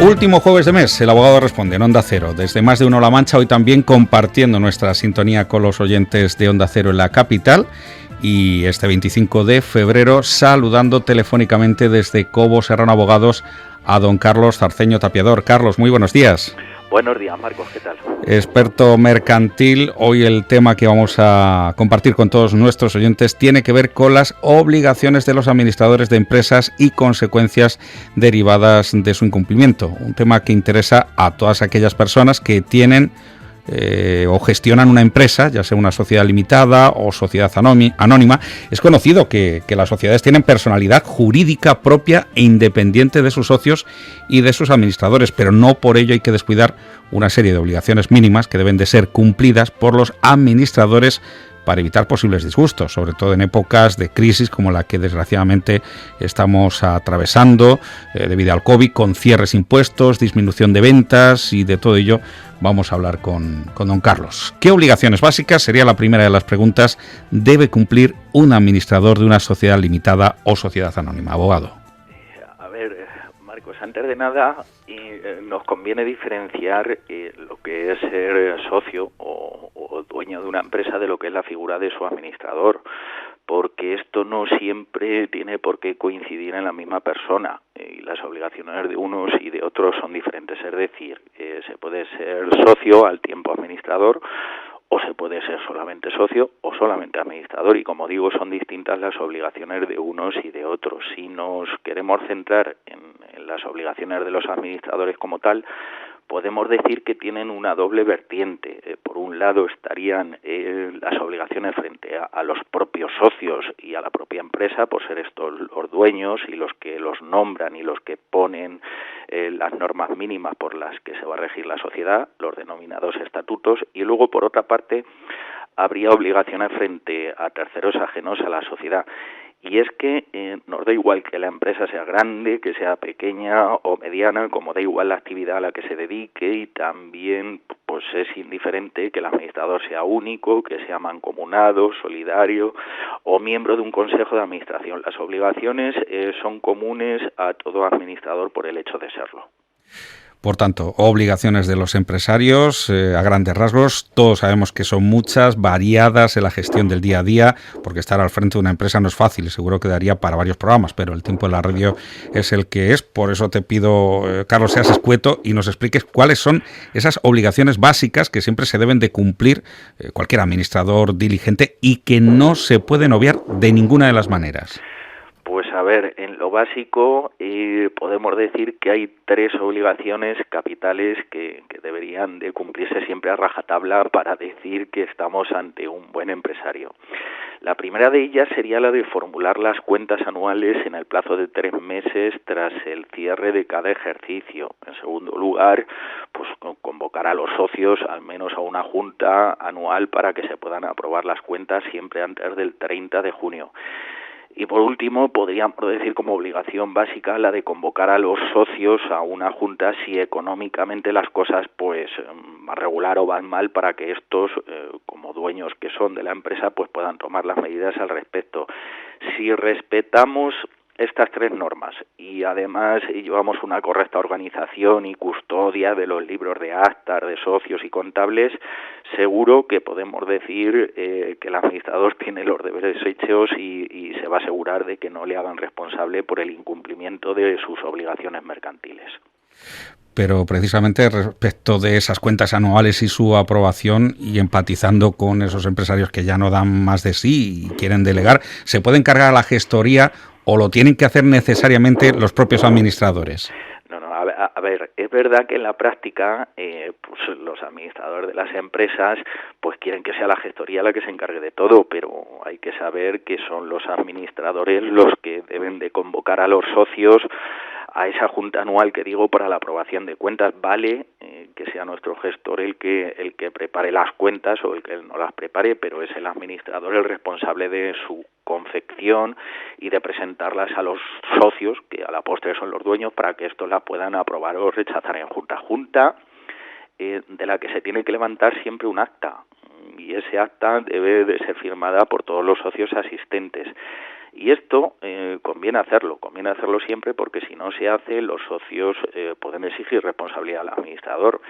Último jueves de mes, el abogado responde en Onda Cero. Desde Más de Uno La Mancha, hoy también compartiendo nuestra sintonía con los oyentes de Onda Cero en la capital. Y este 25 de febrero, saludando telefónicamente desde Cobo Serrano Abogados a don Carlos Zarceño Tapiador. Carlos, muy buenos días. Buenos días, Marcos, ¿qué tal? Experto mercantil, hoy el tema que vamos a compartir con todos nuestros oyentes tiene que ver con las obligaciones de los administradores de empresas y consecuencias derivadas de su incumplimiento. Un tema que interesa a todas aquellas personas que tienen o gestionan una empresa, ya sea una sociedad limitada o sociedad anónima. Es conocido que las sociedades tienen personalidad jurídica propia e independiente de sus socios y de sus administradores, pero no por ello hay que descuidar una serie de obligaciones mínimas que deben de ser cumplidas por los administradores para evitar posibles disgustos, sobre todo en épocas de crisis como la que desgraciadamente estamos atravesando debido al COVID, con cierres impuestos, disminución de ventas y de todo ello vamos a hablar con don Carlos. ¿Qué obligaciones básicas, sería la primera de las preguntas, debe cumplir un administrador de una sociedad limitada o sociedad anónima? Abogado. A ver, Marcos, antes de nada nos conviene diferenciar lo que es ser socio o dueño de una empresa de lo que es la figura de su administrador, porque esto no siempre tiene por qué coincidir en la misma persona y las obligaciones de unos y de otros son diferentes. Es decir, se puede ser socio al tiempo administrador o se puede ser solamente socio o solamente administrador, y como digo, son distintas las obligaciones de unos y de otros. Si nos queremos centrar en las obligaciones de los administradores como tal, podemos decir que tienen una doble vertiente. Por un lado estarían las obligaciones frente a los propios socios y a la propia empresa, por ser estos los dueños y los que los nombran y los que ponen las normas mínimas por las que se va a regir la sociedad, los denominados estatutos, y luego por otra parte habría obligaciones frente a terceros ajenos a la sociedad. Y es que nos da igual que la empresa sea grande, que sea pequeña o mediana, como da igual la actividad a la que se dedique, y también pues es indiferente que el administrador sea único, que sea mancomunado, solidario o miembro de un consejo de administración. Las obligaciones son comunes a todo administrador por el hecho de serlo. Por tanto, obligaciones de los empresarios, a grandes rasgos, todos sabemos que son muchas, variadas en la gestión del día a día, porque estar al frente de una empresa no es fácil, seguro que daría para varios programas, pero el tiempo de la radio es el que es. Por eso te pido, Carlos, seas escueto y nos expliques cuáles son esas obligaciones básicas que siempre se deben de cumplir cualquier administrador diligente y que no se pueden obviar de ninguna de las maneras. Pues a ver, en lo básico podemos decir que hay tres obligaciones capitales que deberían de cumplirse siempre a rajatabla para decir que estamos ante un buen empresario. La primera de ellas sería la de formular las cuentas anuales en el plazo de 3 meses tras el cierre de cada ejercicio. En segundo lugar, pues convocar a los socios al menos a una junta anual para que se puedan aprobar las cuentas siempre antes del 30 de junio. Y por último, podríamos decir como obligación básica la de convocar a los socios a una junta si económicamente las cosas pues van regular o van mal, para que estos, como dueños que son de la empresa, pues puedan tomar las medidas al respecto. Si respetamos estas tres normas y además llevamos una correcta organización y custodia de los libros de actas de socios y contables, seguro que podemos decir que el administrador tiene los deberes hechos y se va a asegurar de que no le hagan responsable por el incumplimiento de sus obligaciones mercantiles. Pero precisamente respecto de esas cuentas anuales y su aprobación, y empatizando con esos empresarios que ya no dan más de sí y quieren delegar, ¿se puede encargar a la gestoría o lo tienen que hacer necesariamente los propios administradores? A ver, es verdad que en la práctica pues los administradores de las empresas pues quieren que sea la gestoría la que se encargue de todo, pero hay que saber que son los administradores los que deben de convocar a los socios a esa junta anual que digo para la aprobación de cuentas. Vale que sea nuestro gestor el que prepare las cuentas o el que no las prepare, pero es el administrador el responsable de su confección y de presentarlas a los socios, que a la postre son los dueños, para que estos la puedan aprobar o rechazar en junta, de la que se tiene que levantar siempre un acta, y ese acta debe de ser firmada por todos los socios asistentes. Y esto conviene hacerlo siempre, porque si no se hace, los socios pueden exigir responsabilidad al administrador.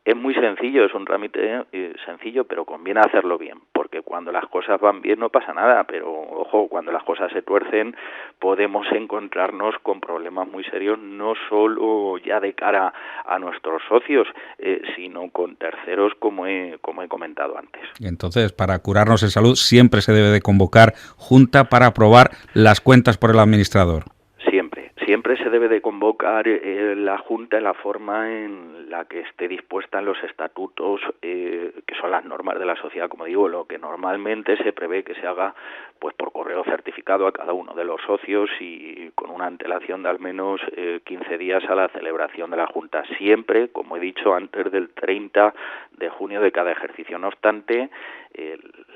Es muy sencillo, es un trámite sencillo, pero conviene hacerlo bien, porque cuando las cosas van bien no pasa nada, pero ojo, cuando las cosas se tuercen podemos encontrarnos con problemas muy serios, no solo ya de cara a nuestros socios, sino con terceros, como he comentado antes. Y entonces, para curarnos en salud, siempre se debe de convocar junta para aprobar las cuentas por el administrador. Siempre se debe de convocar la Junta en la forma en la que esté dispuesta en los estatutos, que son las normas de la sociedad, como digo, lo que normalmente se prevé que se haga pues por correo certificado a cada uno de los socios y con una antelación de al menos 15 días a la celebración de la Junta. Siempre, como he dicho, antes del 30 de junio de cada ejercicio. No obstante,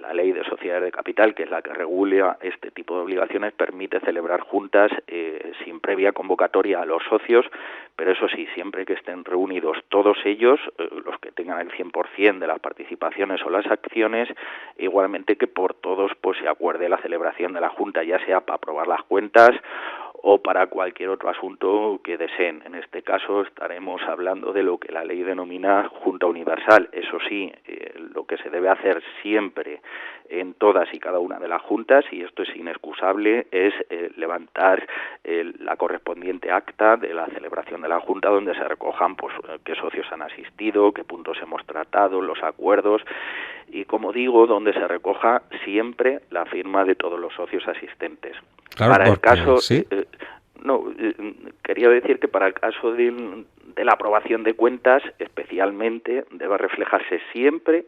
la Ley de Sociedades de Capital, que es la que regula este tipo de obligaciones, permite celebrar juntas sin previa convocatoria a los socios, pero eso sí, siempre que estén reunidos todos ellos, los que tengan el 100% de las participaciones o las acciones, igualmente que por todos pues se acuerde la celebración de la Junta, ya sea para aprobar las cuentas o para cualquier otro asunto que deseen. En este caso estaremos hablando de lo que la ley denomina Junta Universal. Eso sí, lo que se debe hacer siempre en todas y cada una de las juntas, y esto es inexcusable, es levantar la correspondiente acta de la celebración de la Junta, donde se recojan pues qué socios han asistido, qué puntos hemos tratado, los acuerdos, y como digo, donde se recoja siempre la firma de todos los socios asistentes. Claro, para el caso, ¿sí? Quería decir que para el caso de la aprobación de cuentas, especialmente, debe reflejarse siempre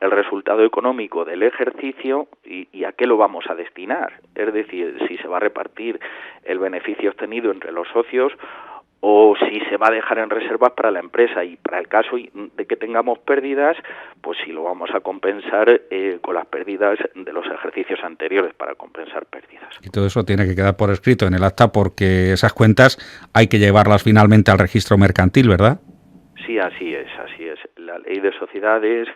el resultado económico del ejercicio y a qué lo vamos a destinar. Es decir, si se va a repartir el beneficio obtenido entre los socios o si se va a dejar en reservas para la empresa, y para el caso de que tengamos pérdidas, pues si lo vamos a compensar con las pérdidas de los ejercicios anteriores, para compensar pérdidas. Y todo eso tiene que quedar por escrito en el acta, porque esas cuentas hay que llevarlas finalmente al registro mercantil, ¿verdad? Sí, así es. La Ley de Sociedades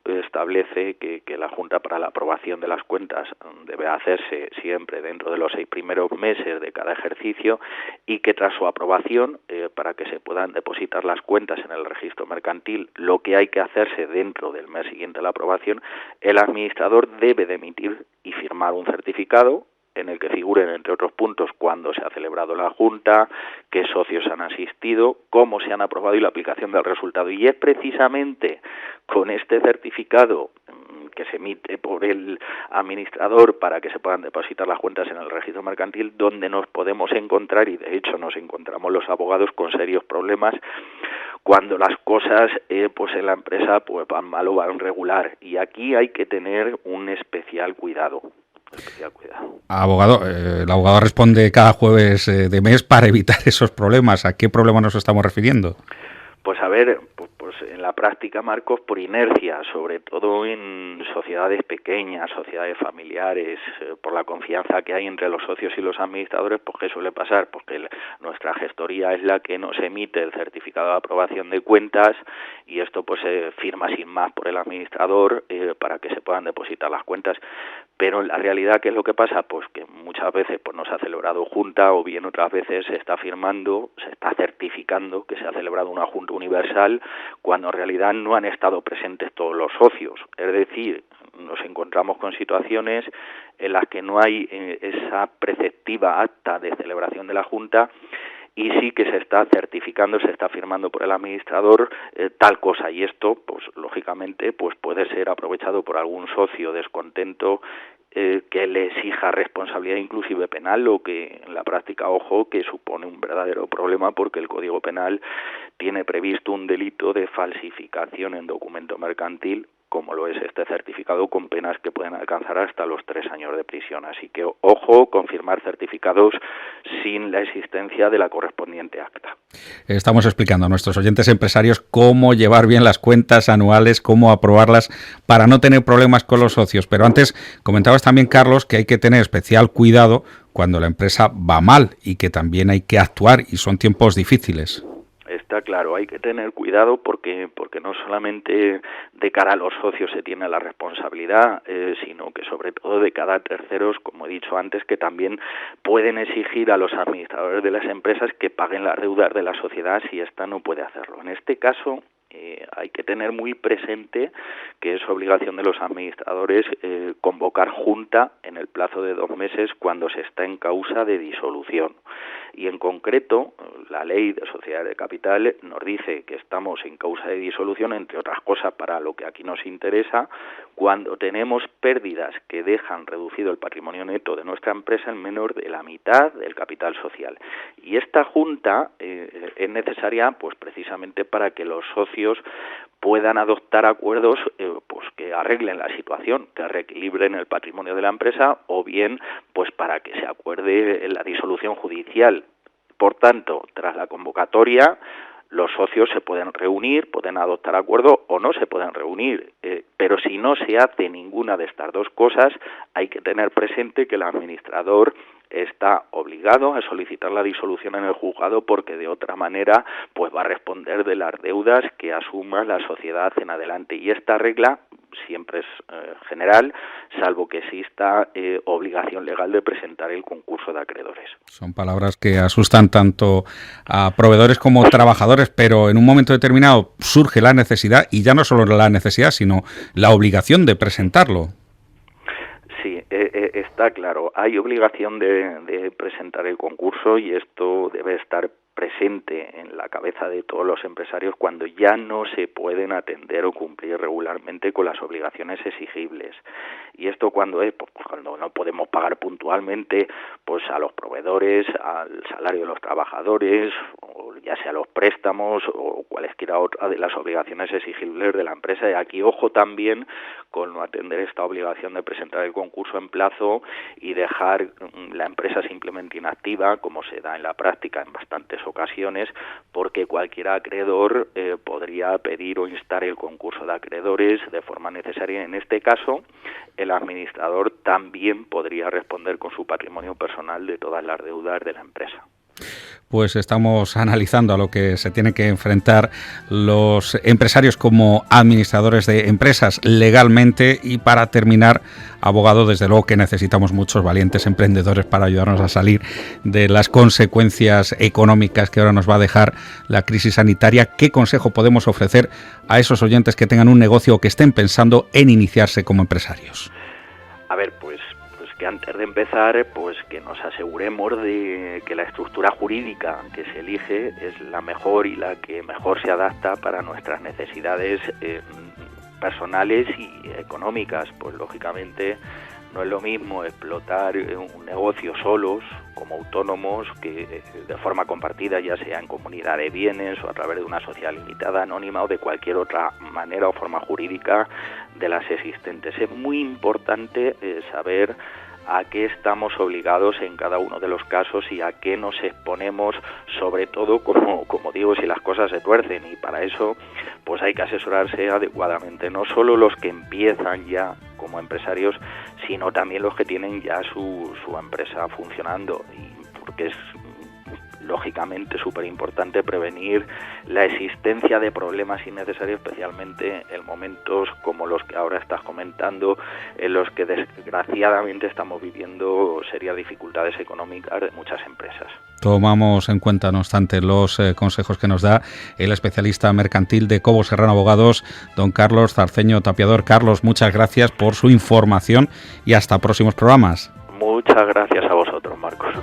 establece que la Junta, para la aprobación de las cuentas, debe hacerse siempre dentro de los 6 primeros meses de cada ejercicio, y que tras su aprobación, para que se puedan depositar las cuentas en el registro mercantil, lo que hay que hacerse dentro del mes siguiente a la aprobación, el administrador debe de emitir y firmar un certificado en el que figuren, entre otros puntos, cuándo se ha celebrado la Junta, qué socios han asistido, cómo se han aprobado y la aplicación del resultado. Y es precisamente con este certificado que se emite por el administrador para que se puedan depositar las cuentas en el registro mercantil donde nos podemos encontrar, y de hecho nos encontramos los abogados con serios problemas cuando las cosas pues en la empresa pues van mal o van regular. Y aquí hay que tener un especial cuidado. Abogado, el abogado responde cada jueves de mes para evitar esos problemas. ¿A qué problema nos estamos refiriendo? Pues a ver, pues en la práctica, Marcos, por inercia, sobre todo en sociedades pequeñas, sociedades familiares, por la confianza que hay entre los socios y los administradores, pues ¿qué suele pasar? Pues que nuestra gestoría es la que nos emite el certificado de aprobación de cuentas, y esto pues se firma sin más por el administrador para que se puedan depositar las cuentas. Pero en la realidad, ¿qué es lo que pasa? Pues que muchas veces pues no se ha celebrado junta, o bien otras veces se está firmando, se está certificando que se ha celebrado una junta universal, cuando en realidad no han estado presentes todos los socios. Es decir, nos encontramos con situaciones en las que no hay esa preceptiva acta de celebración de la junta, y sí que se está certificando, se está firmando por el administrador tal cosa, y esto, pues lógicamente, pues puede ser aprovechado por algún socio descontento que le exija responsabilidad inclusive penal, lo que en la práctica, ojo, que supone un verdadero problema, porque el Código Penal tiene previsto un delito de falsificación en documento mercantil, como lo es este certificado, con penas que pueden alcanzar hasta los 3 años de prisión. Así que, ojo, con firmar certificados sin la existencia de la correspondiente acta. Estamos explicando a nuestros oyentes empresarios cómo llevar bien las cuentas anuales, cómo aprobarlas para no tener problemas con los socios. Pero antes comentabas también, Carlos, que hay que tener especial cuidado cuando la empresa va mal y que también hay que actuar, y son tiempos difíciles. Está claro, hay que tener cuidado porque no solamente de cara a los socios se tiene la responsabilidad, sino que sobre todo de cara a terceros, como he dicho antes, que también pueden exigir a los administradores de las empresas que paguen las deudas de la sociedad si ésta no puede hacerlo. En este caso, hay que tener muy presente que es obligación de los administradores convocar junta en el plazo de 2 meses cuando se está en causa de disolución. Y en concreto, la ley de sociedades de capital nos dice que estamos en causa de disolución, entre otras cosas, para lo que aquí nos interesa, cuando tenemos pérdidas que dejan reducido el patrimonio neto de nuestra empresa en menos de la mitad del capital social. Y esta junta es necesaria, pues precisamente para que los socios puedan adoptar acuerdos pues que arreglen la situación, que reequilibren el patrimonio de la empresa, o bien pues para que se acuerde la disolución judicial. Por tanto, tras la convocatoria, los socios se pueden reunir, pueden adoptar acuerdos o no se pueden reunir, pero si no se hace ninguna de estas dos cosas, hay que tener presente que el administrador está obligado a solicitar la disolución en el juzgado, porque de otra manera pues va a responder de las deudas que asuma la sociedad en adelante. Y esta regla siempre es general, salvo que exista obligación legal de presentar el concurso de acreedores. Son palabras que asustan tanto a proveedores como trabajadores, pero en un momento determinado surge la necesidad, y ya no solo la necesidad, sino la obligación de presentarlo. Sí, está claro. Hay obligación de presentar el concurso, y esto debe estar presente en la cabeza de todos los empresarios cuando ya no se pueden atender o cumplir regularmente con las obligaciones exigibles. Y esto cuando es, pues cuando no podemos pagar puntualmente pues a los proveedores, al salario de los trabajadores, o ya sea los préstamos o cualesquiera otra de las obligaciones exigibles de la empresa. Y aquí ojo también con no atender esta obligación de presentar el concurso en plazo y dejar la empresa simplemente inactiva, como se da en la práctica en bastantes ocasiones, porque cualquier acreedor podría pedir o instar el concurso de acreedores de forma necesaria. En este caso, el administrador también podría responder con su patrimonio personal de todas las deudas de la empresa. Pues estamos analizando a lo que se tienen que enfrentar los empresarios como administradores de empresas legalmente. Y para terminar, abogado, desde luego que necesitamos muchos valientes emprendedores para ayudarnos a salir de las consecuencias económicas que ahora nos va a dejar la crisis sanitaria. ¿Qué consejo podemos ofrecer a esos oyentes que tengan un negocio o que estén pensando en iniciarse como empresarios? A ver, pues que antes de empezar, pues que nos aseguremos de que la estructura jurídica que se elige es la mejor y la que mejor se adapta para nuestras necesidades personales y económicas. Pues lógicamente no es lo mismo explotar un negocio solos, como autónomos, que de forma compartida, ya sea en comunidad de bienes o a través de una sociedad limitada, anónima o de cualquier otra manera o forma jurídica de las existentes. Es muy importante saber a qué estamos obligados en cada uno de los casos y a qué nos exponemos, sobre todo, como digo, si las cosas se tuercen. Y para eso pues hay que asesorarse adecuadamente, no solo los que empiezan ya como empresarios, sino también los que tienen ya su empresa funcionando, y porque es lógicamente súper importante prevenir la existencia de problemas innecesarios, especialmente en momentos como los que ahora estás comentando, en los que desgraciadamente estamos viviendo serias dificultades económicas de muchas empresas. Tomamos en cuenta, no obstante, los consejos que nos da el especialista mercantil de Cobo Serrano Abogados, don Carlos Zarceño Tapiador. Carlos, muchas gracias por su información y hasta próximos programas. Muchas gracias a vosotros, Marcos.